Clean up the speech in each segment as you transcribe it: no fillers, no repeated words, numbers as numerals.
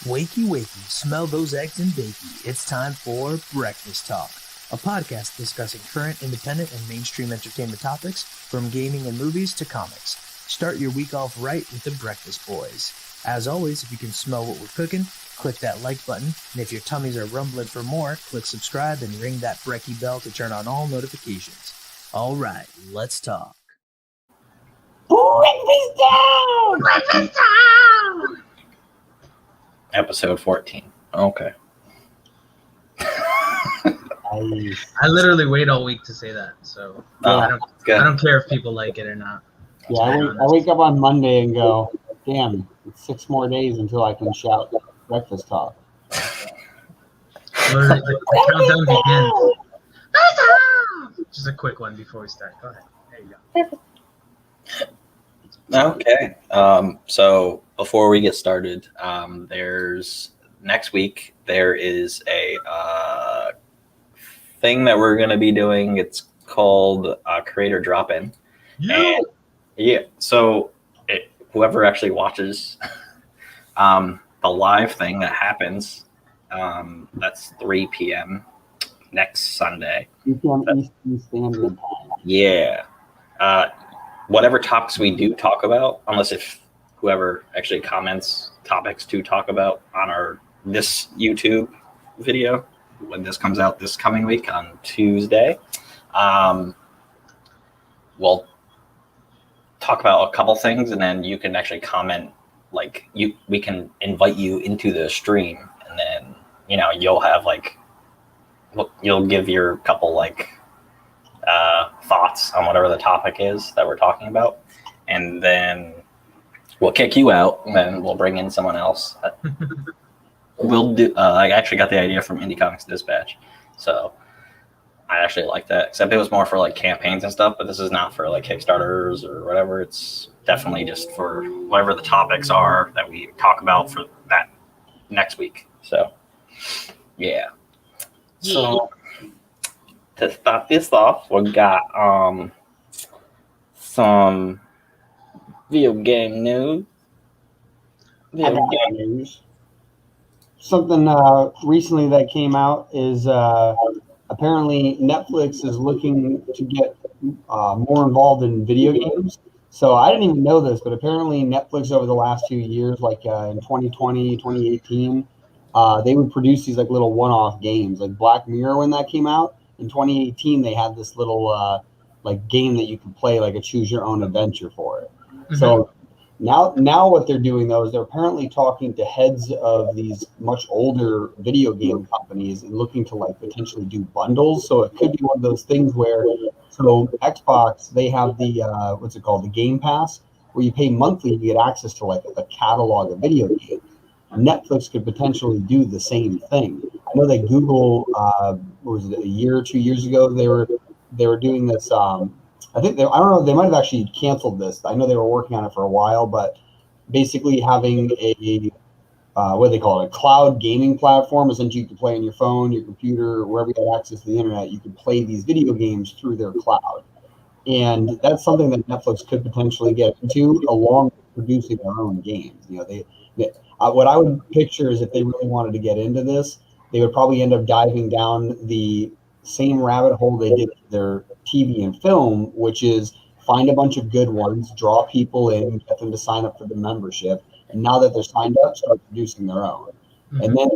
Wakey, wakey, smell those eggs and bakey. It's time for Breakfast Talk, a podcast discussing current, independent, and mainstream entertainment topics from gaming and movies to comics. Start your week off right with the Breakfast Boys. As always, if you can smell what we're cooking, click that like button, and if your tummies are rumbling for more, click subscribe and ring that brekkie bell to turn on all notifications. All right, let's talk. Breakfast down! Breakfast down! Episode 14. Okay. I literally wait all week to say that, so I don't care if people like it or not. Yeah, I wake up on Monday and go, damn, it's 6 more days until I can shout breakfast talk. The countdown begins. Just a quick one before we start. Go ahead. There you go. Okay. So before we get started, there's next week there is a thing that we're going to be doing. It's called Creator Drop-In. And so whoever actually watches the live thing that happens, that's 3 p.m. next Sunday. 3 p.m. Eastern Standard Time. Yeah. Whatever topics we do talk about, unless if whoever actually comments topics to talk about on this YouTube video, when this comes out this coming week on Tuesday, we'll talk about a couple things, and then you can actually comment. We can invite you into the stream, and then you'll have you'll give your couple thoughts on whatever the topic is that we're talking about, and then we'll kick you out, and then we'll bring in someone else. We'll do. I actually got the idea from Indie Comics Dispatch, so I actually like that. Except it was more for campaigns and stuff, but this is not for Kickstarters or whatever. It's definitely just for whatever the topics are that we talk about for that next week. So, yeah. So to start this off, we got some video game news. Something recently that came out is apparently Netflix is looking to get more involved in video games. So I didn't even know this, but apparently Netflix over the last few years, in 2020, 2018, they would produce these little one-off games. Like Black Mirror, when that came out in 2018, they had this little game that you could play, a choose your own adventure for it. Mm-hmm. So now what they're doing though is they're apparently talking to heads of these much older video game companies and looking to potentially do bundles. So it could be one of those things where, so Xbox, they have the what's it called, the Game Pass, where you pay monthly to get access to a catalog of video games. Netflix could potentially do the same thing. I know that Google, was it a year or 2 years ago, they were doing this. I don't know, they might have actually canceled this. I know they were working on it for a while, but basically having a what do they call it, a cloud gaming platform. Essentially, you can play on your phone, your computer, wherever you have access to the internet. You can play these video games through their cloud, and that's something that Netflix could potentially get into, along with producing their own games. What I would picture is if they really wanted to get into this, they would probably end up diving down the same rabbit hole they did with their TV and film, which is find a bunch of good ones, draw people in, get them to sign up for the membership, and now that they're signed up, start producing their own. Mm-hmm. And then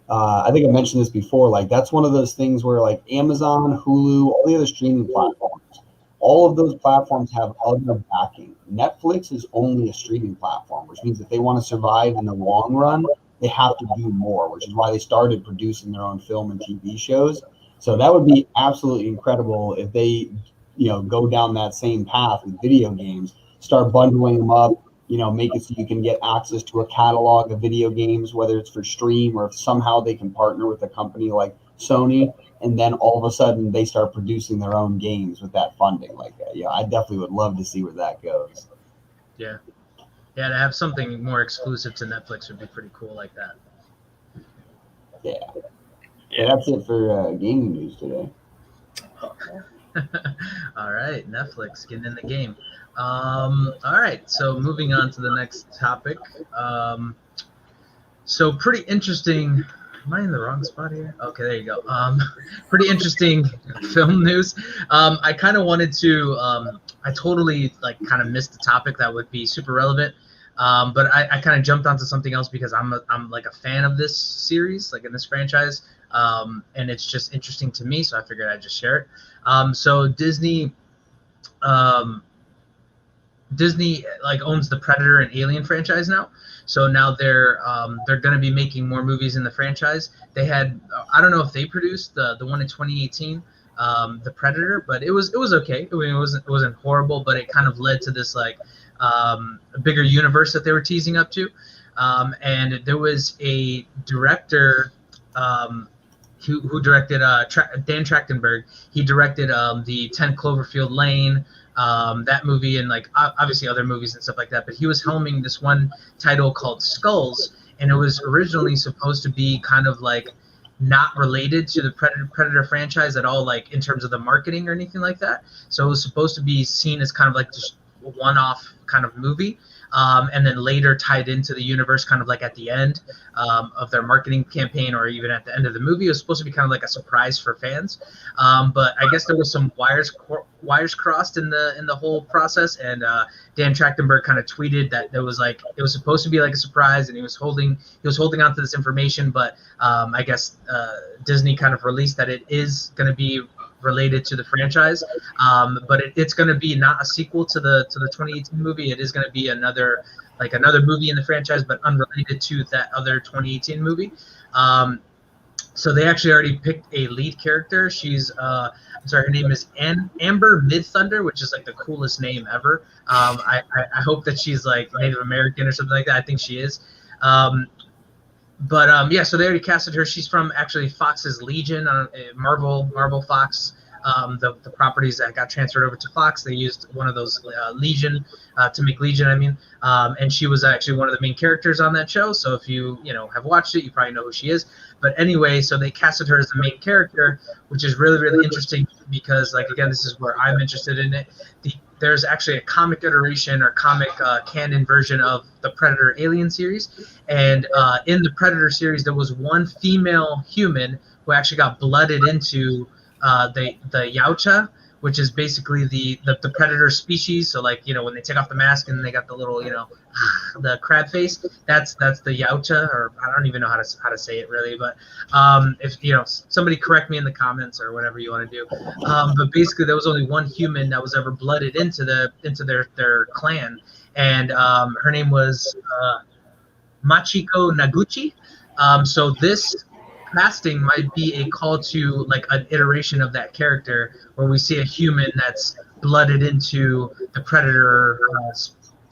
I think I mentioned this before, that's one of those things where Amazon, Hulu, all the other streaming platforms, all of those platforms have other backing. Netflix is only a streaming platform, which means if they want to survive in the long run, they have to do more, which is why they started producing their own film and TV shows. So that would be absolutely incredible if they, go down that same path with video games, start bundling them up, make it so you can get access to a catalog of video games, whether it's for stream or if somehow they can partner with a company like Sony, and then all of a sudden they start producing their own games with that funding like that. Yeah, I definitely would love to see where that goes. Yeah. Yeah, to have something more exclusive to Netflix would be pretty cool like that. Yeah. Yeah, that's it for gaming news today. All right, Netflix getting in the game. All right, so moving on to the next topic. So pretty interesting. Am I in the wrong spot here? Okay, there you go. Pretty interesting film news. I kind of wanted to. I totally kind of missed the topic that would be super relevant. But I kind of jumped onto something else because I'm like a fan of this series, like in this franchise, and it's just interesting to me. So I figured I'd just share it. So Disney. Disney owns the Predator and Alien franchise now, so now they're going to be making more movies in the franchise. They had I don't know if they produced the one in 2018, the Predator, but it was okay. I mean, it wasn't horrible, but it kind of led to this a bigger universe that they were teasing up to, and there was a director. Who directed Dan Trachtenberg. He directed the 10 Cloverfield Lane, that movie, and obviously other movies and stuff like that. But he was helming this one title called Skulls, and it was originally supposed to be kind of not related to the Predator franchise at all, in terms of the marketing or anything like that. So it was supposed to be seen as kind of just a one-off kind of movie. And then later tied into the universe kind of at the end of their marketing campaign, or even at the end of the movie. It was supposed to be kind of a surprise for fans. But I guess there was some wires crossed in the whole process, and Dan Trachtenberg kind of tweeted that it was supposed to be a surprise, and he was holding on to this information, but I guess Disney kind of released that it is going to be related to the franchise, but it's going to be not a sequel to the 2018 movie. It is going to be another movie in the franchise, but unrelated to that other 2018 movie. So they actually already picked a lead character. She's I'm sorry, her name is Amber Midthunder, which is the coolest name ever. I hope that she's Native American or something like that. I think she is. But yeah, so they already casted her. She's from actually Fox's Legion, Marvel Fox. The properties that got transferred over to Fox, they used one of those Legion to make Legion. I mean, and she was actually one of the main characters on that show. So if you have watched it, you probably know who she is. But anyway, so they casted her as the main character, which is really, really interesting because again, this is where I'm interested in it. There's actually a comic iteration or comic canon version of the Predator Alien series. And in the Predator series, there was one female human who actually got blooded into the Yautja, which is basically the Predator species. So when they take off the mask and they got the little, the crab face, that's the Yautja, or I don't even know how to say it really. But if somebody correct me in the comments or whatever you want to do. But basically, there was only one human that was ever blooded into their clan, and her name was Machiko Naguchi. So this casting might be a call to an iteration of that character where we see a human that's blooded into the Predator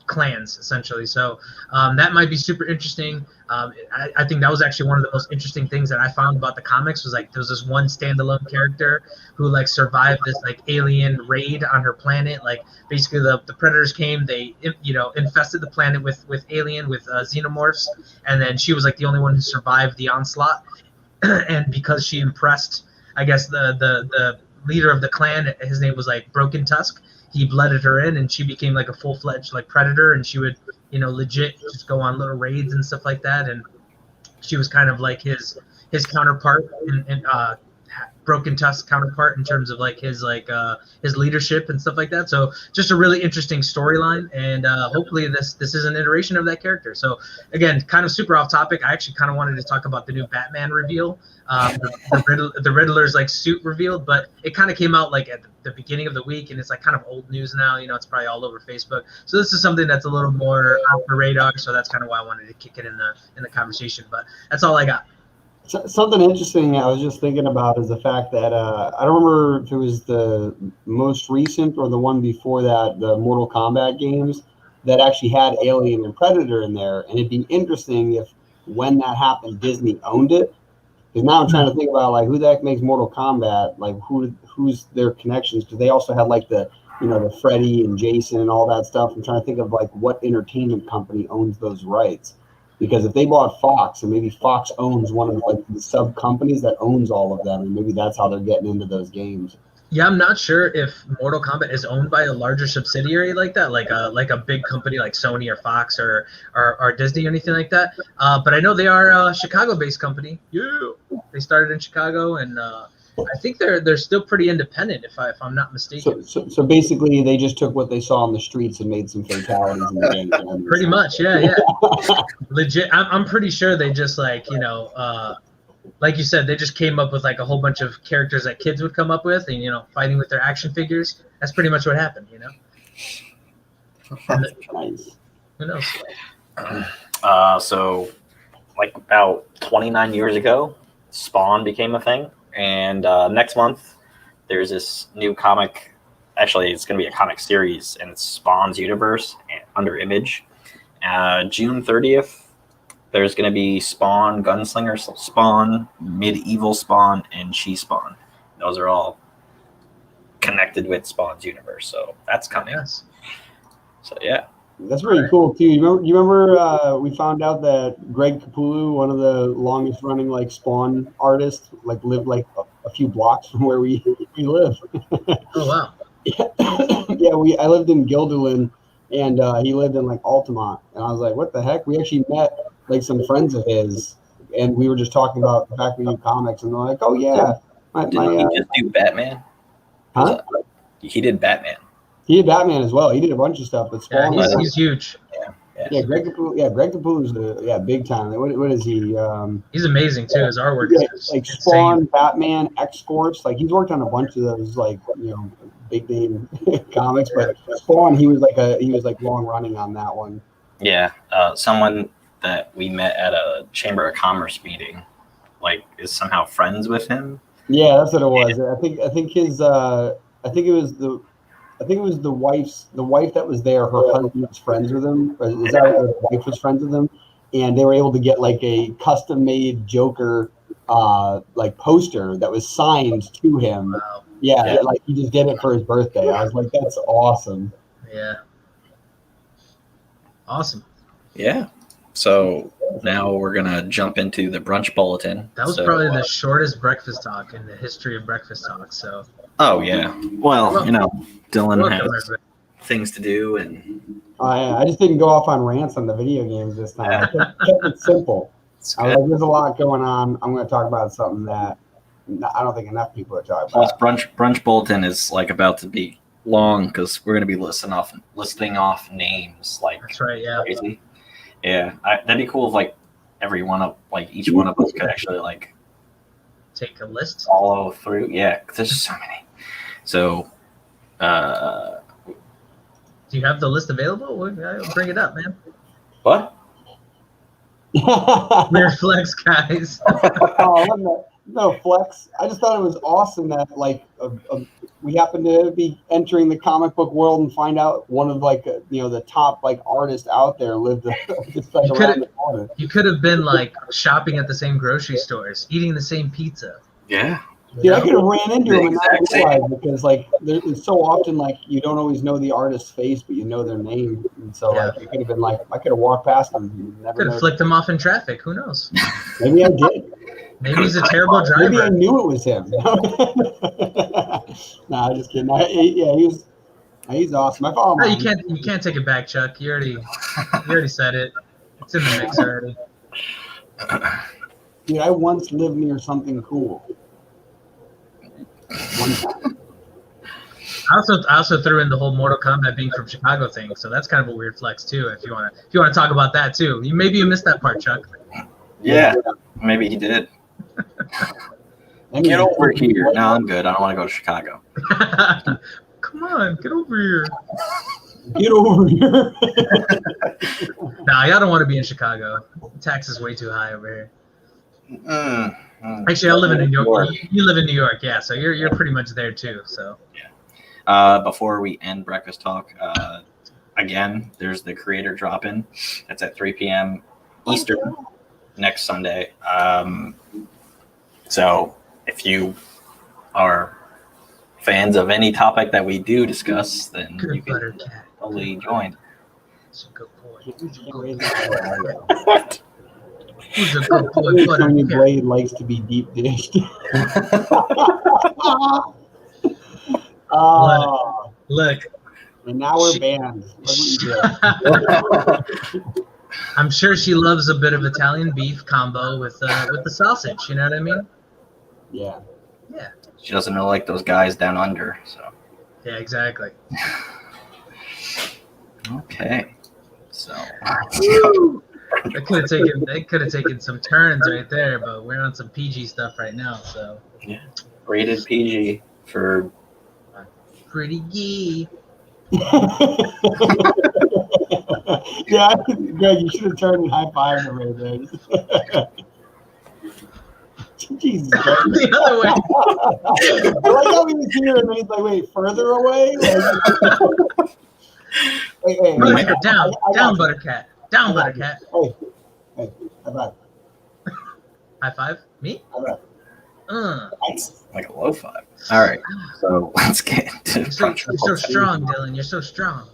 clans, essentially. So that might be super interesting. I think that was actually one of the most interesting things that I found about the comics was there was this one standalone character who survived this alien raid on her planet. Basically the Predators came, they infested the planet with xenomorphs, and then she was the only one who survived the onslaught. And because she impressed, I guess the leader of the clan, his name was Broken Tusk, he blooded her in, and she became a full-fledged predator, and she would legit just go on little raids and stuff like that. And she was kind of his counterpart in Broken Tusk counterpart in terms of his leadership and stuff like that. So just a really interesting storyline, and hopefully this is an iteration of that character. So again, kind of super off topic. I actually kind of wanted to talk about the new Batman reveal, the Riddler's suit revealed, but it kind of came out at the beginning of the week, and it's kind of old news now. It's probably all over Facebook. So this is something that's a little more off the radar. So that's kind of why I wanted to kick it in the conversation. But that's all I got. Something interesting I was just thinking about is the fact that I don't remember if it was the most recent or the one before that, the Mortal Kombat games that actually had Alien and Predator in there. And it'd be interesting if when that happened, Disney owned it. Because now I'm trying to think about who the heck makes Mortal Kombat, who's their connections, because they also had the Freddy and Jason and all that stuff. I'm trying to think of what entertainment company owns those rights. Because if they bought Fox, and maybe Fox owns one of the sub companies that owns all of them, and maybe that's how they're getting into those games. Yeah, I'm not sure if Mortal Kombat is owned by a larger subsidiary like that, like a big company like Sony or Fox or Disney or anything like that. But I know they are a Chicago-based company. Yeah, they started in Chicago, and I think they're still pretty independent, if I'm not mistaken. So basically, they just took what they saw on the streets and made some fatalities in the game. Pretty much, yeah. Legit, I'm pretty sure they just like like you said, they just came up with like a whole bunch of characters that kids would come up with, and fighting with their action figures. That's pretty much what happened, And Nice. who knows? So, like about 29 years ago, Spawn became a thing, and next month there's this new comic. Actually, it's going to be a comic series, and it's Spawn's universe under Image. June 30th. There's going to be Spawn, Gunslinger Spawn, Medieval Spawn, and She Spawn. Those are all connected with Spawn's universe, so that's coming. Yes. So yeah, That's pretty cool too. You remember we found out that Greg Capullo, one of the longest running like Spawn artists, like lived like a few blocks from where we live. Oh wow. Yeah, I lived in Guilderland, and he lived in like Altamont, and I was like, what the heck? We actually met like some friends of his, and we were just talking about the fact we do comics, and they're like, oh yeah, didn't he just do Batman? Huh? He did Batman. He did Batman as well. He did a bunch of stuff, but Spawn. Yeah, he's huge. Yeah, Greg Capullo's big time. What is he? He's amazing too. His artwork is like insane. Spawn, Batman, X-Force. Like he's worked on a bunch of those like big name comics, but Spawn he was like long running on that one. Yeah, someone that we met at a Chamber of Commerce meeting, like, is somehow friends with him. Yeah, that's what it was. I think it was the wife that was there. Her husband was friends with him. Is that right? The wife was friends with him, and they were able to get like a custom made Joker like poster that was signed to him. Wow. Yeah, like he just did it for his birthday. I was like, that's awesome. Yeah. Awesome. Yeah. So now we're gonna jump into the brunch bulletin. That was probably the shortest breakfast talk in the history of breakfast talk. So. Oh yeah. Well, Dylan has everybody. things to do, and I just didn't go off on rants on the video games this time. I kept it simple. I was like, there's a lot going on. I'm going to talk about something that I don't think enough people are talking about. Plus, brunch bulletin is like about to be long because we're going to be listing off names like That's right. Yeah. crazy. Yeah, that'd be cool if like each one of us could actually like take a list, follow through. Yeah, because there's just so many. So, do you have the list available? I'll bring it up, man. What? Weird flex, guys. No flex. I just thought it was awesome that like we happened to be entering the comic book world and find out one of like the top like artists out there lived just like around the corner. You could have been like shopping at the same grocery stores, eating the same pizza. Yeah. Yeah, I could have ran into him and not realized because like it's so often like you don't always know the artist's face, but you know their name, and so like it could have been like I could have walked past him. And never could have flicked him off in traffic. Who knows? Maybe I did. Maybe he's a terrible driver. Maybe I knew it was him. No, I'm just kidding. He's awesome. I follow him. No, you can't take it back, Chuck. You already said it. It's in the mix already. Dude, I once lived near something cool. One time. I also threw in the whole Mortal Kombat being from Chicago thing, so that's kind of a weird flex too. If you want to talk about that too, maybe you missed that part, Chuck. Yeah, maybe he did. Get over here. No, I'm good. I don't want to go to Chicago. Come on, get over here. Get over here. Nah, y'all don't want to be in Chicago. The tax is way too high over here. Actually, I live in New York. You live in New York, yeah. So you're pretty much there too. So. Yeah. Before we end breakfast talk, again, there's the creator drop-in. That's at 3 p.m. Eastern next Sunday. So if you are fans of any topic that we do discuss, then you can totally join. That's a good boy. What? Who's a good boy? Tony Blade likes to be deep dished. Oh, Look. and now we're banned. Look what you did. I'm sure she loves a bit of Italian beef combo with the sausage. You know what I mean? Yeah. Yeah. She doesn't know like those guys down under. So. Yeah, exactly. Okay. So. They could have taken some turns right there, but we're on some PG stuff right now. So. Yeah. Rated PG for. Pretty gay. Yeah, Greg, you should have turned and high-fived him right there. Jesus Christ. The other way. I like how he was here and then he's like, wait, further away? Hey, Down, I down, got you. Buttercat. Down, Buttercat. Hey, high five. High five? Me? High five. That's like a low five. All right. So let's get into You're so strong, Dylan. You're so strong.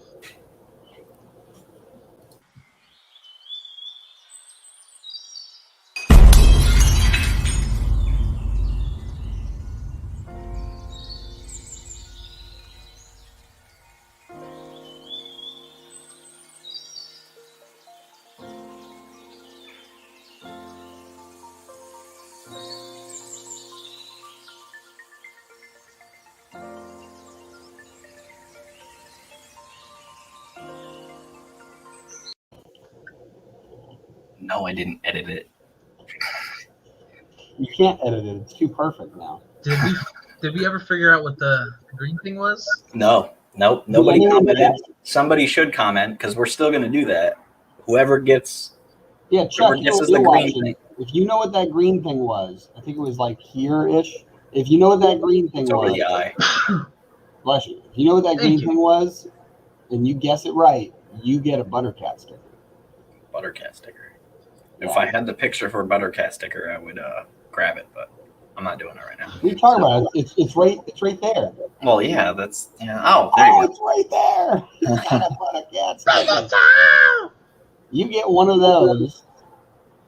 No, I didn't edit it. You can't edit it. It's too perfect now. Did we ever figure out what the green thing was? No. Nope. Nobody commented. Somebody should comment because we're still going to do that. Whoever gets. Yeah, Chuck, guesses you're the green watching. thing. If you know what that green thing was, I think it was like here-ish. If you know what that green thing It's over was, the eye. bless you. If you know what that green you. thing was, and you guess it right, you get a Buttercat sticker. Buttercat sticker. Yeah. If I had the picture for a Buttercat sticker, I would grab it, but I'm not doing it right now. What are you talking about? It's right there. Well, yeah, that's Oh, there you It's right there. You got a Buttercat sticker. You get one of those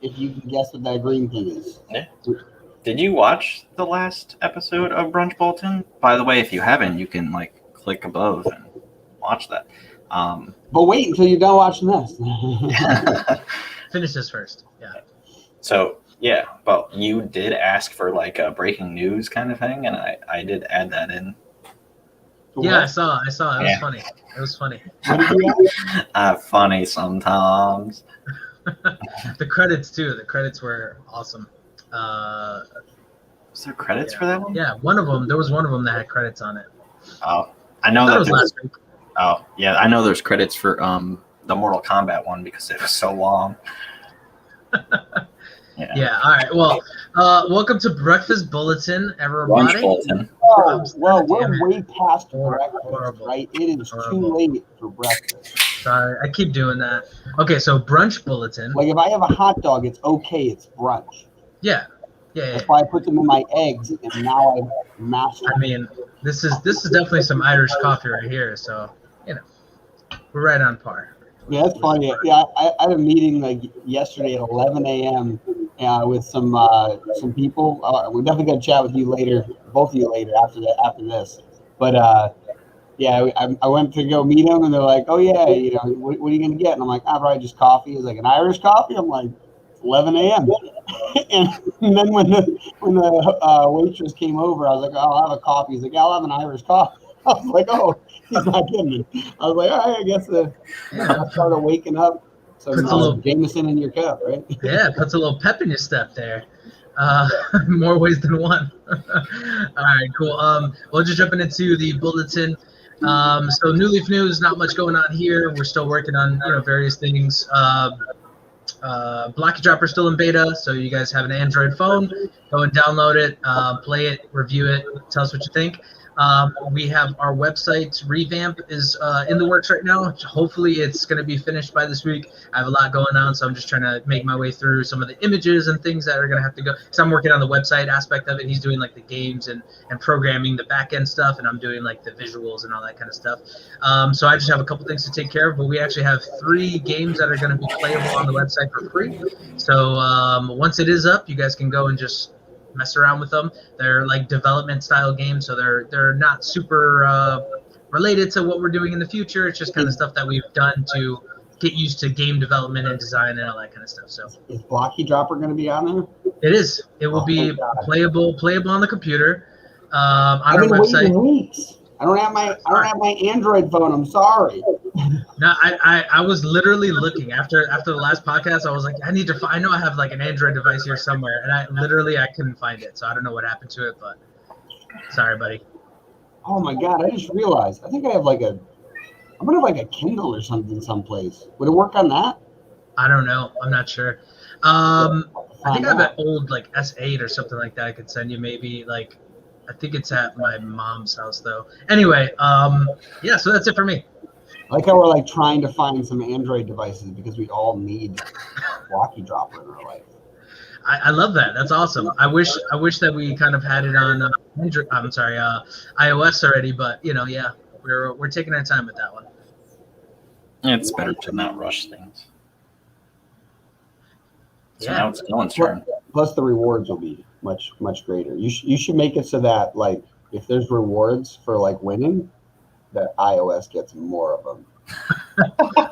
if you can guess what that green thing is. Yeah. Did you watch the last episode of Brunch Bulletin? By the way, if you haven't, you can like click above and watch that. But wait until you're done watching this. Finish this first. Yeah. So yeah, but you did ask for like a breaking news kind of thing, and I did add that in. Yeah, I saw. It was Yeah. funny. It was funny. What did you ask? Funny sometimes. The credits too. The credits were awesome. Was there credits for that one? Yeah, one of them. There was one of them that had credits on it. Oh, I know That that was there's, last week. oh yeah, I know there's credits for the Mortal Kombat one because it was so long. Yeah. All right. Well, welcome to Breakfast Bulletin, everybody. Brunch Bulletin. Oh, well, Damn we're way past Horrible. breakfast, right? It is Horrible. too late for breakfast. Sorry, I keep doing that. Okay, so Brunch Bulletin. Like if I have a hot dog, it's okay. It's brunch. Yeah. That's why I put them in my eggs, and now I've mastered. I mean, this is definitely some Irish coffee right here. So we're right on par. Yeah, that's funny. Yeah, I had a meeting like yesterday at 11 a.m. With some people. We're definitely gonna chat with you later, both of you later after this. But yeah, I went to go meet them, and they're like, "Oh yeah, what are you gonna get?" And I'm like, "Probably just coffee." It's like an Irish coffee. I'm like, 11 a.m. and then when the waitress came over, I was like, "I'll have a coffee." He's like, "I'll have an Irish coffee." I was like, "Oh, he's not kidding me." I was like, "All right, I guess I started waking up." So Puts a little Jameson in your cup, right? Yeah, puts a little pep in your step there. More ways than one. All right, cool. We'll just jumping into the bulletin. So New Leaf News, not much going on here. We're still working on various things. Blocky Dropper still in beta, so you guys have an Android phone, go and download it, play it, review it, tell us what you think. We have our website revamp is in the works right now. Hopefully it's going to be finished by this week. I have a lot going on, so I'm just trying to make my way through some of the images and things that are going to have to go. So I'm working on the website aspect of it. He's doing like the games and programming the back end stuff, and I'm doing like the visuals and all that kind of stuff. So I just have a couple things to take care of, but we actually have 3 games that are going to be playable on the website for free. So once it is up, you guys can go and just mess around with them. They're like development style games, so they're not super related to what we're doing in the future. It's just kind of stuff that we've done to get used to game development and design and all that kind of stuff. So is Blocky Dropper going to be on there? it is. It will be playable on the computer. On I've our been website. waiting weeks. I don't have my Android phone. I'm sorry. No, I was literally looking after the last podcast. I was like, I know I have like an Android device here somewhere, and I couldn't find it. So I don't know what happened to it, but sorry, buddy. Oh my God! I just realized. I think I have I'm gonna have like a Kindle or something someplace. Would it work on that? I don't know. I'm not sure. I think I have an old like S8 or something like that. I could send you maybe like. I think it's at my mom's house though. Anyway, yeah. So that's it for me. I like how we're like trying to find some Android devices because we all need Blocky Dropper in our life. I love that. That's awesome. I wish that we kind of had it on Android. I'm sorry, iOS already. But yeah, we're taking our time with that one. It's better to not rush things. So Yeah. now it's Dylan's turn. Plus the rewards will be much greater. You should make it so that like if there's rewards for like winning, that iOS gets more of them.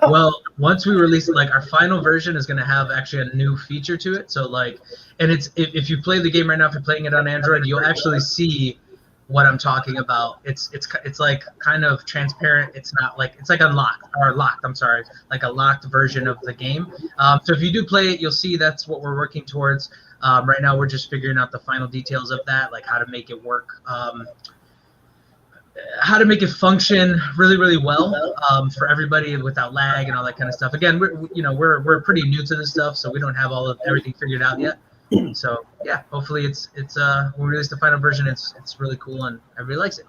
Well, once we release it, like our final version is going to have actually a new feature to it. So like, and it's if you play the game right now, if you're playing it on Android, you'll actually see what I'm talking about. It's like kind of transparent. It's not like it's like unlocked or locked. I'm sorry, like a locked version of the game. So if you do play it, you'll see that's what we're working towards. Right now, we're just figuring out the final details of that, like how to make it work. How to make it function really, really well for everybody without lag and all that kind of stuff. Again, we're pretty new to this stuff, so we don't have everything figured out yet. So yeah, hopefully it's when we release the final version, it's really cool and everybody likes it.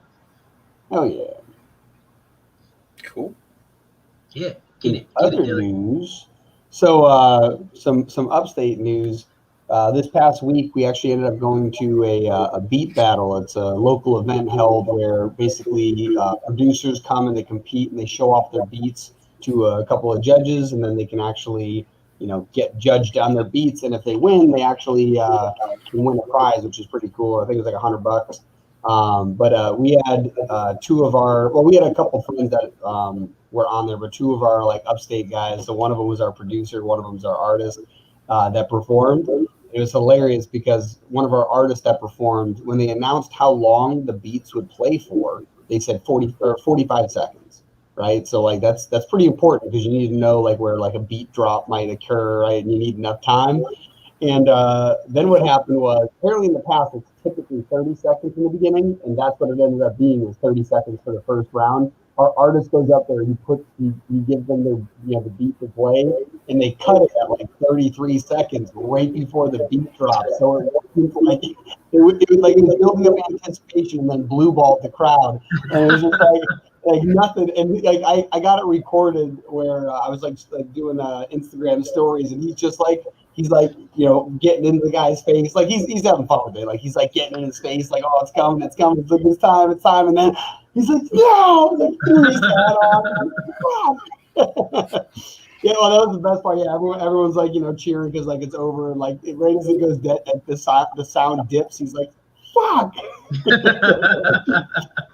Oh yeah. Cool. Yeah, get it, Other Dylan. news. So some upstate news. This past week, we actually ended up going to a beat battle. It's a local event held where basically producers come and they compete and they show off their beats to a couple of judges, and then they can actually, get judged on their beats. And if they win, they actually can win a prize, which is pretty cool. I think it was like $100. But we had we had a couple friends that were on there, but two of our like upstate guys. So one of them was our producer, one of them was our artist that performed. It was hilarious because one of our artists that performed, when they announced how long the beats would play for, they said 40 or 45 seconds, right? So like that's pretty important because you need to know like where like a beat drop might occur, right? And you need enough time. And then what happened was, apparently in the past, it's typically 30 seconds in the beginning, and that's what it ended up being, was 30 seconds for the first round. Our artist goes up there, he gives them the beat to play, and they cut it at like 33 seconds right before the beat drops. So it was building up anticipation, and then blue balled the crowd, and it was just like nothing. And like I got it recorded where I was like doing Instagram stories, and he's like getting into the guy's face, like he's having fun with it, like he's like getting in his face, like, oh, it's coming, it's like it's time, and then he's like, no, like threw his hat on. Yeah, well, that was the best part. Yeah, everyone's like cheering because like it's over, and like right as it goes dead, the sound dips, he's like, fuck. That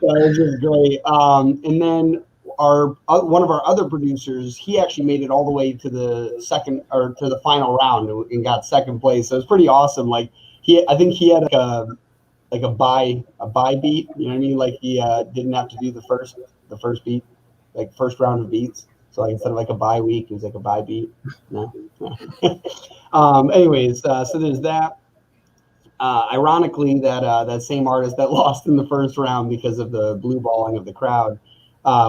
was just great. And then one of our other producers, he actually made it all the way to the final round and got second place. So it was pretty awesome. Like I think he had like a buy beat. You know what I mean? Like he didn't have to do the first beat, like first round of beats. So like instead of like a bye week, it was like a bye beat. No. Anyways, so there's that. Ironically, that same artist that lost in the first round because of the blue balling of the crowd.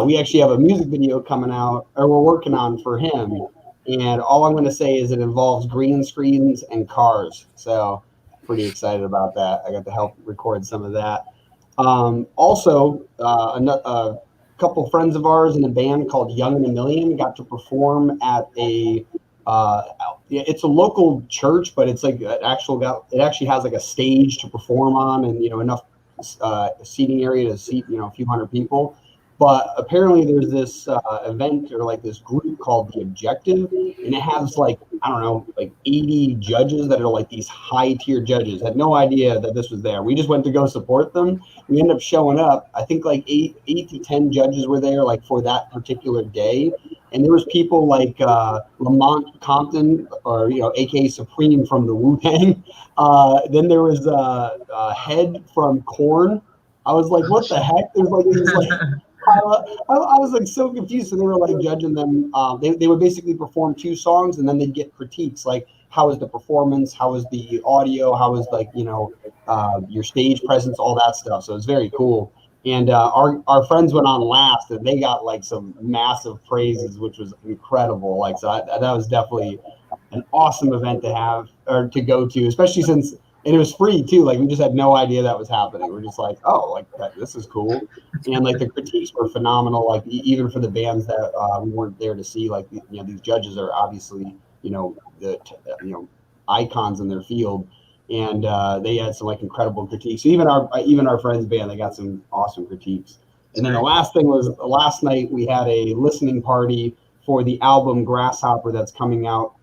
We actually have a music video coming out, or we're working on for him. And all I'm going to say is it involves green screens and cars. So pretty excited about that. I got to help record some of that. Also, a couple friends of ours in a band called Young and a Million got to perform at it's a local church, but it's like it actually has like a stage to perform on, and enough seating area to seat a few hundred people. But apparently there's this event or like this group called The Objective, and it has like I don't know, like 80 judges that are like these high tier judges. Had no idea that this was there. We just went to go support them. We ended up showing up. I think like eight to 10 judges were there like for that particular day. And there was people like Lamont Compton, or aka Supreme from the Wu-Tang. Then there was Head from Korn. I was like, what the heck? There's like these like I was like so confused. So they were like judging them. They would basically perform 2 songs and then they'd get critiques like, how was the performance? How was the audio? How was like, your stage presence, all that stuff. So it's very cool. And our friends went on last and they got like some massive praises, which was incredible. Like, so that was definitely an awesome event to have or to go to, especially since, and it was free too. Like, we just had no idea that was happening. We're just like, oh, like this is cool. And like the critiques were phenomenal. Like even for the bands that we weren't there to see, like, these judges are obviously, icons in their field. And they had some like incredible critiques. So even our friends' band, they got some awesome critiques. And then the last thing was, last night we had a listening party for the album Grasshopper that's coming out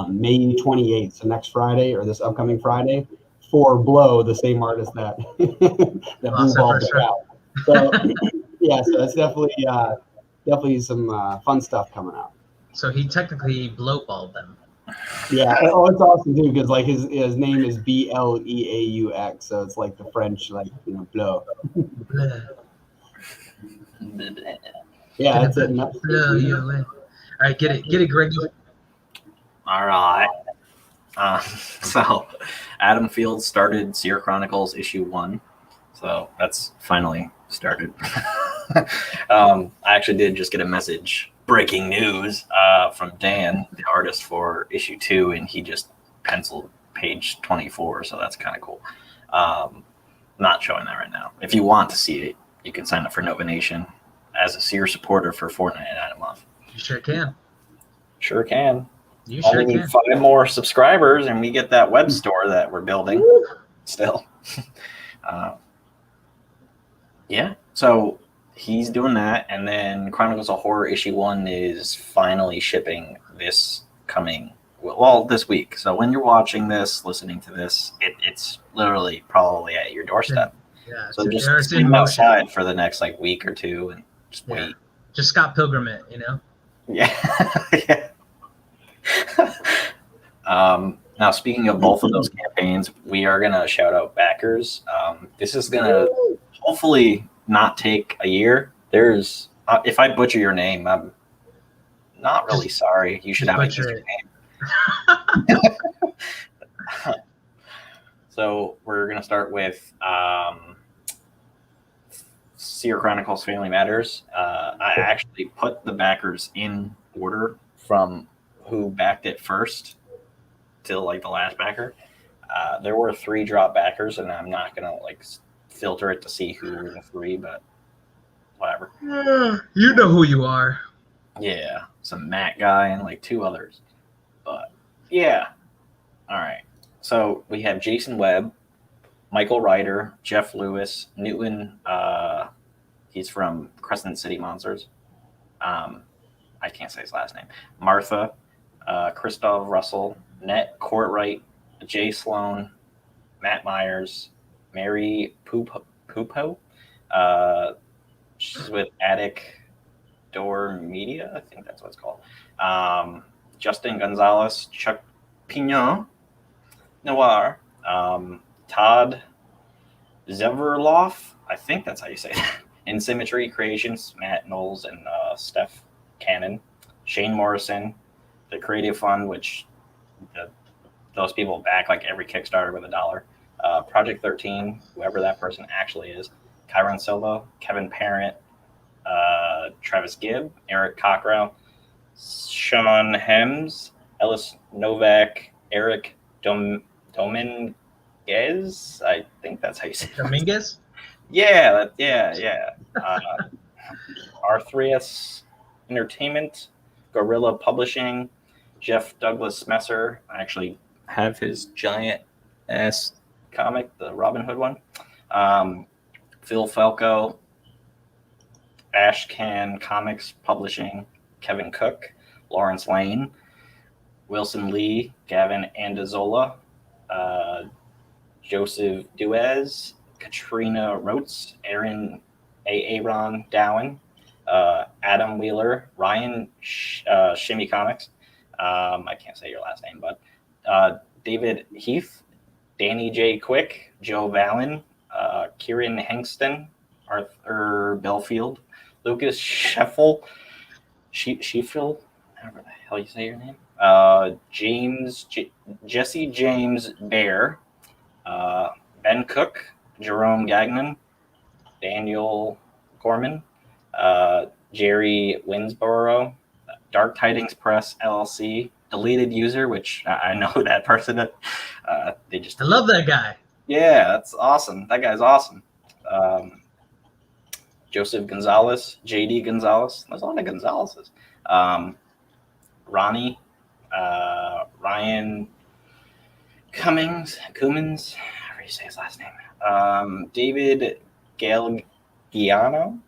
May 28th, so next Friday, or this upcoming Friday, for Blow, the same artist that that Blue Ball put out. So yeah, so it's definitely some fun stuff coming out. So he technically blowballed them. Yeah, oh, it's awesome too, because like his name is Bleaux, so it's like the French, like, blow. Yeah, that's it. All right, get it, Greg. All right. So Adam Fields started Seer Chronicles issue 1. So that's finally started. I actually did just get a message, breaking news, from Dan, the artist for issue 2, and he just penciled page 24. So that's kind of cool. Not showing that right now. If you want to see it, you can sign up for Nova Nation as a Seer supporter for $4.99 a month. You sure can. Sure can. You sure Only can. need 5 more subscribers, and we get that web store that we're building. Still, yeah. So he's doing that, and then Chronicles of Horror issue 1 is finally shipping this week. So when you're watching this, listening to this, it's literally probably at your doorstep. Yeah. So just stay outside for the next like week or two and just wait. Just Scott Pilgrim it, Yeah. Yeah. Now, speaking of both of those campaigns, we are going to shout out backers. This is going to hopefully not take a year. There's, if I butcher your name, I'm not really sorry. You should have an easier name. So we're going to start with Seer Chronicles Family Matters. I actually put the backers in order from who backed it first till like the last backer. There were 3 drop backers, and I'm not gonna like filter it to see who were the 3, but whatever. You know who you are. Yeah, some Matt guy and like 2 others. But yeah, all right. So we have Jason Webb, Michael Ryder, Jeff Lewis, Newton. He's from Crescent City Monsters. I can't say his last name. Martha, Christoph Russell, Nett Courtwright, Jay Sloan, Matt Myers, Mary Pupo. She's with Attic Door Media. I think that's what it's called. Justin Gonzalez, Chuck Pignon, Noir, Todd Zeverloff. I think that's how you say it. In Symmetry Creations, Matt Knowles and Steph Cannon, Shane Morrison, the Creative Fund, which those people back like every Kickstarter with $1. Project 13, whoever that person actually is, Kyron Silva, Kevin Parent, Travis Gibb, Eric Cockrell, Sean Hems, Ellis Novak, Eric Dominguez. I think that's how you say it. Dominguez? Yeah. R3S Entertainment, Gorilla Publishing, Jeff Douglas Messer. I actually have his giant ass comic, the Robin Hood one. Phil Falco, Ashcan Comics Publishing, Kevin Cook, Lawrence Lane, Wilson Lee, Gavin Andazola, Joseph Duez, Katrina Rotes, Aaron Aaron Dowen, Adam Wheeler, Ryan Shimmy Comics. I can't say your last name, but David Heath, Danny J. Quick, Joe Vallon, Kieran Hengston, Arthur Belfield, Lucas Sheffel, Sheffield, however the hell you say your name, Jesse James Bear, Ben Cook, Jerome Gagnon, Daniel Gorman, Jerry Winsborough, Dark Tidings Press LLC, deleted user, which I know that person. They just I love that guy. Yeah, that's awesome. That guy's awesome. Joseph Gonzalez, JD Gonzalez. There's a lot of Gonzalez's. Ronnie, Ryan Cummins. How do you say his last name? David Galgiano.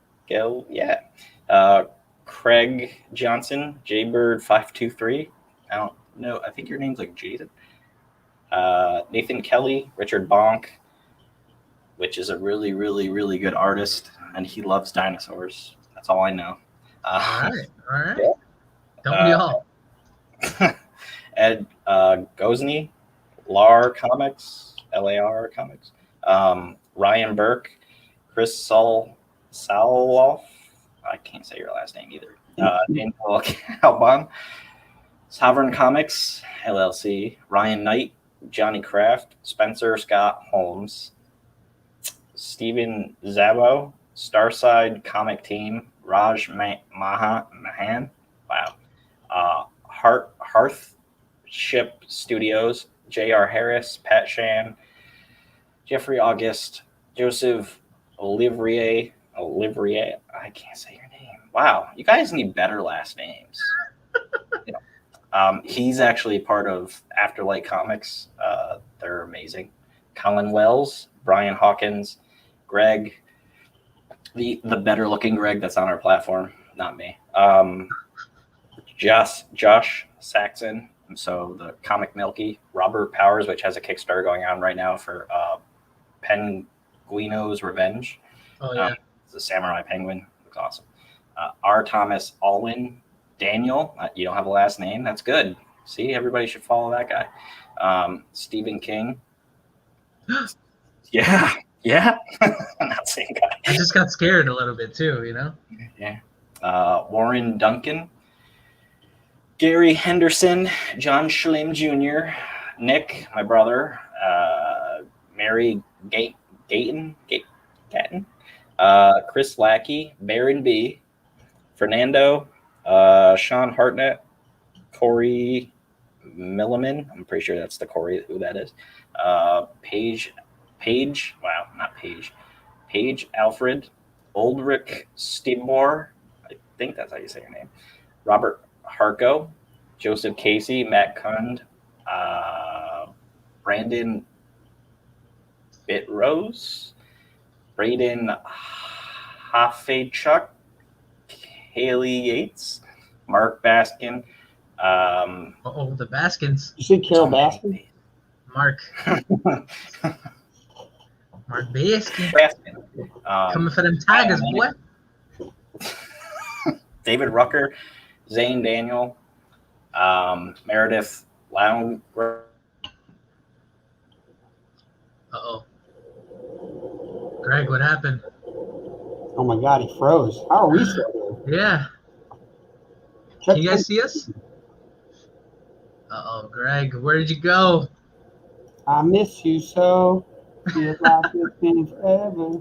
Craig Johnson, Jaybird523. I don't know. I think your name's like Jason. Nathan Kelly, Richard Bonk, which is a really, really, really good artist, and he loves dinosaurs. That's all I know. All right. Yeah. Don't we all? Ed Gosney, LAR Comics, Ryan Burke, Chris Saloff. I can't say your last name either. Daniel Calbon, Sovereign Comics, LLC, Ryan Knight, Johnny Kraft, Spencer Scott Holmes, Stephen Zabo, Starside Comic Team, Raj Mahan, wow, Hearthship Studios, J.R. Harris, Pat Shan, Jeffrey August, Joseph Olivrier, I can't say your name. Wow, you guys need better last names. He's actually part of Afterlight Comics. They're amazing. Colin Wells, Brian Hawkins, Greg, the better looking Greg that's on our platform, not me. Josh Saxon, and so the Comic Milky, Robert Powers, which has a Kickstarter going on right now for Penguino's Revenge. Oh yeah. It's a samurai penguin. Looks awesome. R. Thomas Alwyn, Daniel, you don't have a last name. That's good. See, everybody should follow that guy. Stephen King. Yeah. Not same guy. I just got scared a little bit too, you know? Yeah. Warren Duncan, Gary Henderson, John Schlim Jr., Nick, my brother, Mary Gatton, Chris Lackey, Baron B, Fernando, Sean Hartnett, Corey Milliman. I'm pretty sure that's the Corey who that is. Paige, Paige Alfred, Oldrick Stibor. I think that's how you say your name. Robert Harko, Joseph Casey, Matt Kund, Brandon Bitrose, Braden Hoffechuk, Haley Yates, Mark Baskin. The Baskins. You say Carol Baskin? Mark Baskin. Coming for them Tigers, boy. David Rucker, Zane Daniel, Meredith Lown. Greg, what happened? Oh my God, he froze. How are we still here? Yeah. Can you guys see us? Greg, where did you go? I miss you so. Feels like it's been forever.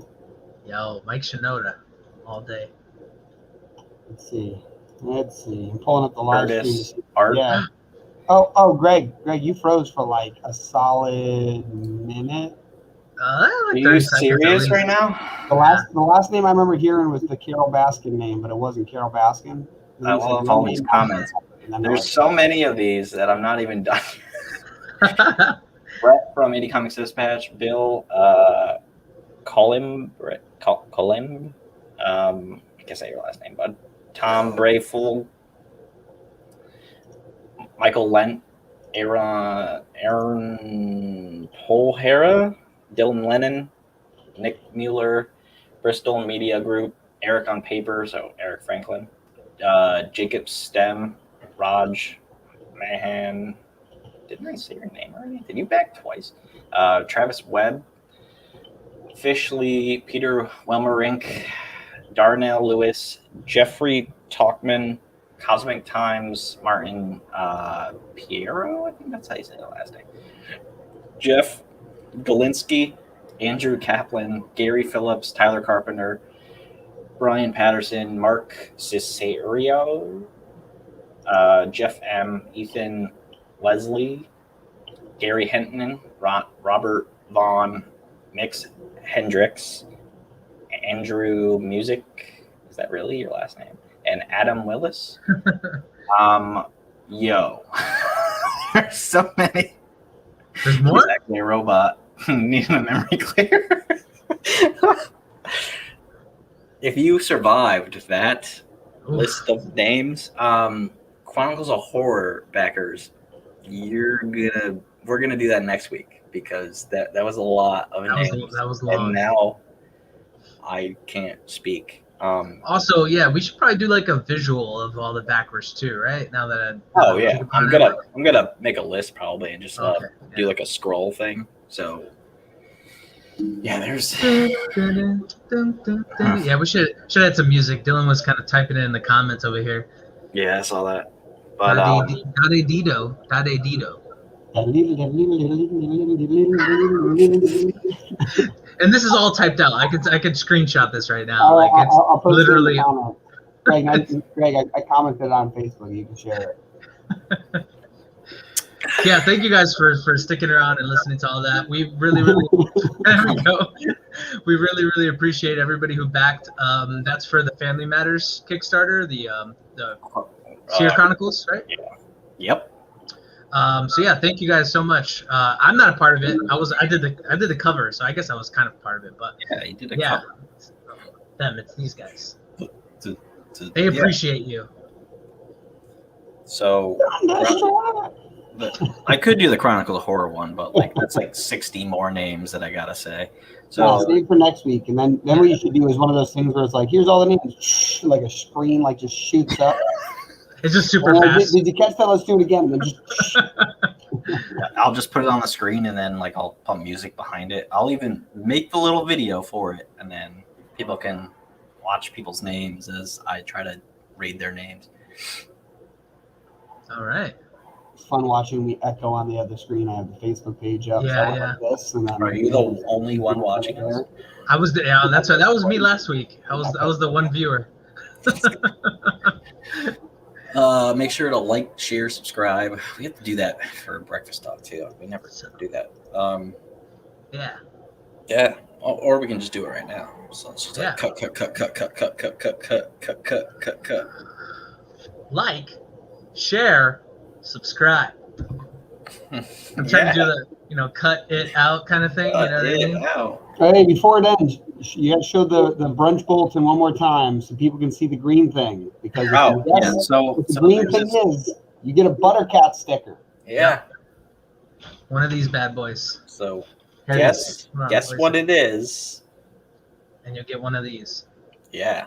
Yo, Mike Shinoda, all day. Let's see. I'm pulling up the live stream. Art. Yeah. Oh, Greg, you froze for like a solid minute. Are you serious right now? The last name I remember hearing was the Carol Baskin name, but it wasn't Carol Baskin. I love all these comments. There's so many of these that I'm not even done. Brett from Indie Comics Dispatch, Bill Colim, I can't say your last name, bud. Tom Brayfull, Michael Aaron Polhara, Dylan Lennon, Nick Mueller, Bristol Media Group, Eric on Paper, so Eric Franklin, Jacob Stem, Raj Mahan. Didn't I say your name already? Did you back twice? Travis Webb, Fishley, Peter Welmerink, Darnell Lewis, Jeffrey Talkman, Cosmic Times, Martin Piero, I think that's how you say the last name. Jeff Galinsky, Andrew Kaplan, Gary Phillips, Tyler Carpenter, Brian Patterson, Mark Cicerio, Jeff M., Ethan Leslie, Gary Henton, Robert Vaughn, Mix Hendricks, Andrew Music. Is that really your last name? And Adam Willis. Yo. There's so many. There's more? Exactly a robot. Needing a memory clear. If you survived that list of names, Chronicles of Horror backers, we're gonna do that next week because that was a lot of names. That was long. And now I can't speak. Also, yeah, we should probably do like a visual of all the backers too, right? Now that I'm gonna make a list probably and just do like a scroll thing. So yeah, there's yeah, we should add some music. Dylan was kind of typing it in the comments over here. Yeah, I saw that. But Dadido. And this is all typed out. I could screenshot this right now. Like it's I'll post literally. it in the comments. Greg, I commented on Facebook. You can share it. Yeah, thank you guys for sticking around and listening to all that. We really there we go. We really appreciate everybody who backed. That's for the Family Matters Kickstarter, the Seer Chronicles, right? Yeah. Yep. So yeah, thank you guys so much. I'm not a part of it. I did the cover, so I guess I was kind of part of it. But yeah, you did a cover. It's these guys. They appreciate you. So I could do the Chronicle of Horror one, but like that's like 60 more names that I gotta say. So save for next week, and then what you should do is one of those things where it's like, here's all the names, like a screen, like just shoots up. It's just super fast. Did you catch that? Let's do it again. I'll just put it on the screen, and then like I'll put music behind it. I'll even make the little video for it, and then people can watch people's names as I try to read their names. All right. It's fun watching me echo on the other screen. I have the Facebook page up. Yeah. Like this, and Are you the only one watching us? I was. That's right. That was me last week. I was the one viewer. Make sure to like, share, subscribe. We have to do that for Breakfast Talk too. We never do that. Yeah. Or we can just do it right now. So it's just like cut. Like, share, subscribe. I'm trying to do the, cut it out kind of thing. You know what I mean? Hey, before it ends, you guys show the brunch bulletin one more time so people can see the green thing. Because what the green thing is, you get a Buttercat sticker. Yeah. One of these bad boys. So guess what it is. And you'll get one of these. Yeah.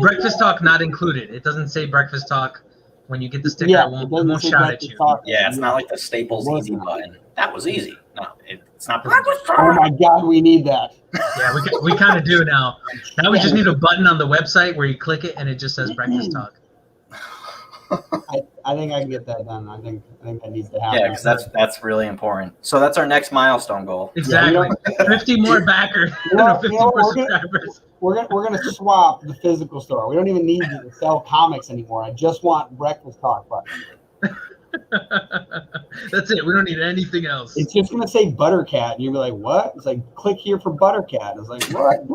Breakfast Talk not included. It doesn't say Breakfast Talk. When you get the sticker, it won't shout at you. Yeah, it's not like the Staples easy button. That was easy. No, it's not. Oh my God, we need that. Yeah, we kind of do now. Now we just need a button on the website where you click it and it just says Breakfast Talk. I think I can get that done. I think that needs to happen. Yeah, because that's really important. So that's our next milestone goal. Exactly. 50 more backers. 50 more subscribers. We're gonna swap the physical store. We don't even need to sell comics anymore. I just want Breakfast Talk button. That's it. We don't need anything else. It's just gonna say Buttercat, and you'll be like, "What?" It's like, click here for Buttercat. It's like, what?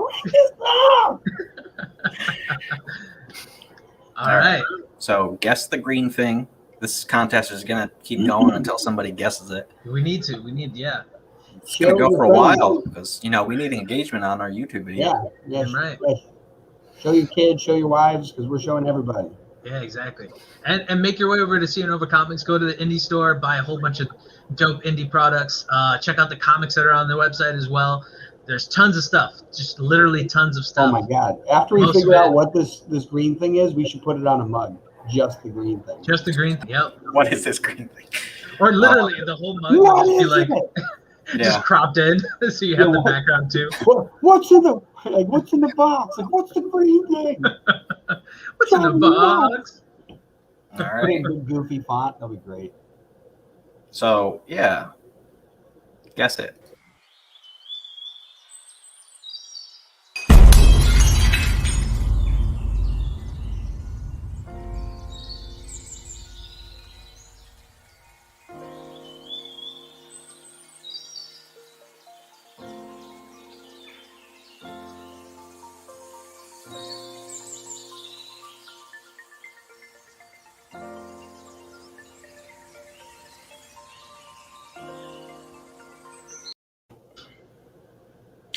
All right. So guess the green thing. This contest is gonna keep going until somebody guesses it. We need. Yeah. It's gonna go for a while because we need engagement on our YouTube video. Yeah. Right. Show your kids, show your wives, because we're showing everybody. Yeah, exactly. And make your way over to Sierra Nova Comics. Go to the indie store, buy a whole bunch of dope indie products. Check out the comics that are on the website as well. There's tons of stuff, just literally tons of Oh stuff. my God! After we Most of figure out it- what this green thing is, we should put it on a mug. Just the green thing. Just the green, yep. What is this green thing? Or literally the whole mug What would just be is like it? just cropped in, so you have the background too. What's in the what's in the box? Like, what's the green thing? What's in the box? All Put it right. in big goofy font. That'll be great. So yeah, guess it.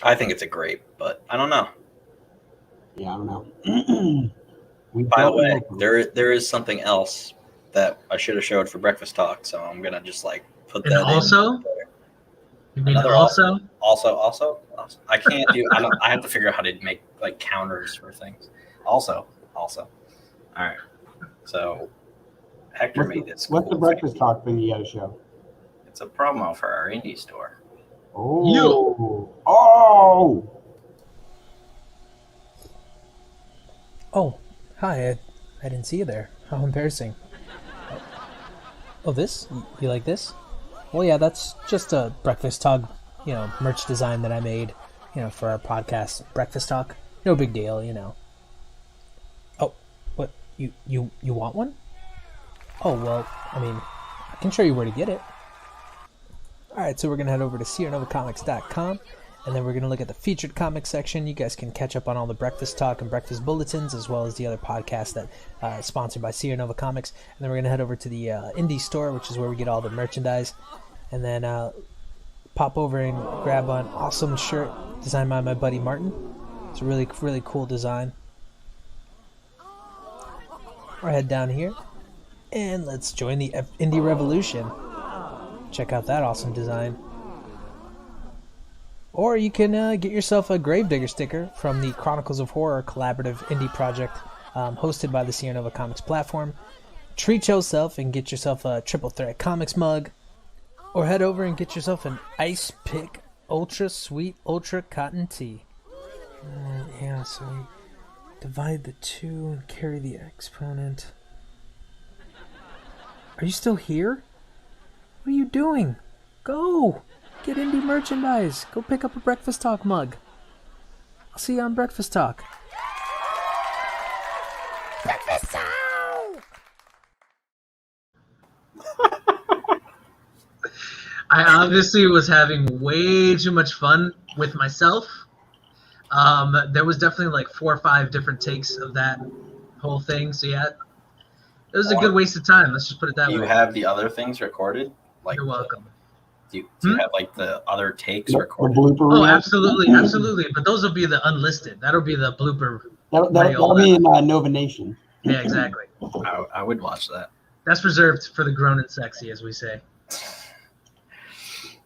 I think it's a grape, but I don't know. Yeah, I don't know. By the way, there is something else that I should have showed for breakfast talk, so I'm gonna just like put And that also? in. You mean Another also? Also. I can't do. I have to figure out how to make like counters for things. Also. All right. So Hector made this. What's the cool breakfast thing. talk thing you got to show? It's a promo for our indie store. Oh. Oh. Oh, hi. I didn't see you there. How embarrassing. Oh, this? You like this? Well, yeah, that's just a Breakfast Talk, merch design that I made, for our podcast, Breakfast Talk. No big deal, Oh, what? You want one? Oh, well, I can show you where to get it. Alright, so we're going to head over to SierraNovaComics.com, and then we're going to look at the featured comics section. You guys can catch up on all the Breakfast Talk and Breakfast Bulletins, as well as the other podcasts that are sponsored by Sierra Nova Comics. And then we're going to head over to the indie store, which is where we get all the merchandise. And then pop over and grab an awesome shirt designed by my buddy Martin. It's a really, really cool design. Or head down here, and let's join the indie revolution. Check out that awesome design. Or you can get yourself a Gravedigger sticker from the Chronicles of Horror collaborative indie project hosted by the Sierra Nova Comics platform. Treat yourself and get yourself a Triple Threat Comics mug. Or head over and get yourself an Ice Pick Ultra Sweet Ultra Cotton Tea. Yeah, so we divide the 2 and carry the exponent. Are you still here? What are you doing? Go! Get indie merchandise. Go pick up a Breakfast Talk mug. I'll see you on Breakfast Talk. Breakfast Talk! I obviously was having way too much fun with myself. There was definitely like 4 or 5 different takes of that whole thing. So yeah, it was a good waste of time. Let's just put it that way. Do you have the other things recorded? Like You're welcome. Do you have like the other takes The recorded? blooper Oh, reel? absolutely. But those will be the unlisted. That'll be the blooper. That'll be in Nova Nation. Yeah, exactly. I would watch that. That's reserved for the grown and sexy, as we say.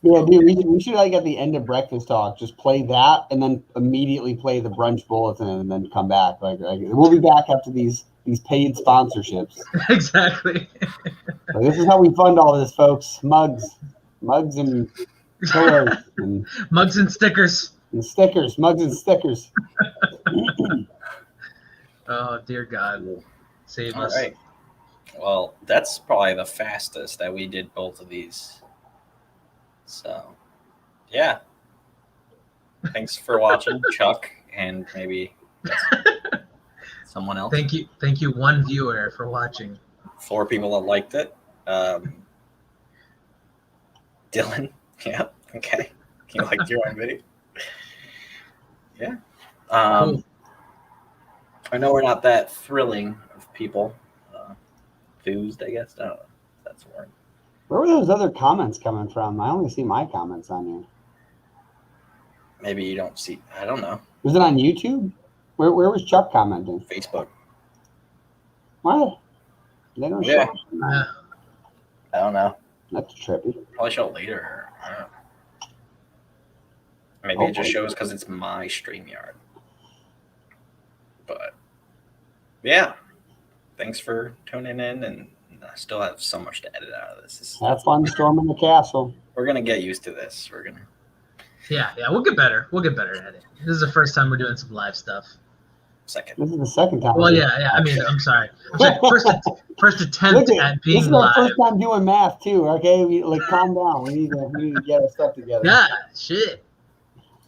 Yeah, dude, we should like at the end of Breakfast Talk just play that and then immediately play the Brunch Bulletin and then come back. Like we'll be back after these paid sponsorships. Exactly. So this is how we fund all this, folks. Mugs and pillows and Mugs and stickers. stickers. Mugs and stickers. Oh, dear God. Save All us. right. Well, that's probably the fastest that we did both of these. So, yeah. Thanks for watching, Chuck, and maybe someone else. Thank you, one viewer, for watching. 4 people that liked it. Dylan. Yeah. Okay. You liked your own video. Yeah. Cool. I know we're not that thrilling of people. Enthused, I guess. I don't know if that's a word. Where were those other comments coming from? I only see my comments on here. Maybe you don't see. I don't know. Was it on YouTube? Where was Chuck commenting? Facebook. What? They don't Yeah. show. Yeah. I don't know. That's trippy. Probably show it later. I don't know. Maybe it just shows because it's my StreamYard. But yeah, thanks for tuning in, and I still have so much to edit out of this. Have fun storming the castle. We're gonna get used to this. We're gonna. Yeah, we'll get better. We'll get better at it. This is the first time we're doing some live stuff. Second. This is the second time. Well, yeah. I mean, I'm sorry. First attempt at being this is our live. first time doing math too. Okay, calm down. We need to get our stuff together. Yeah, shit.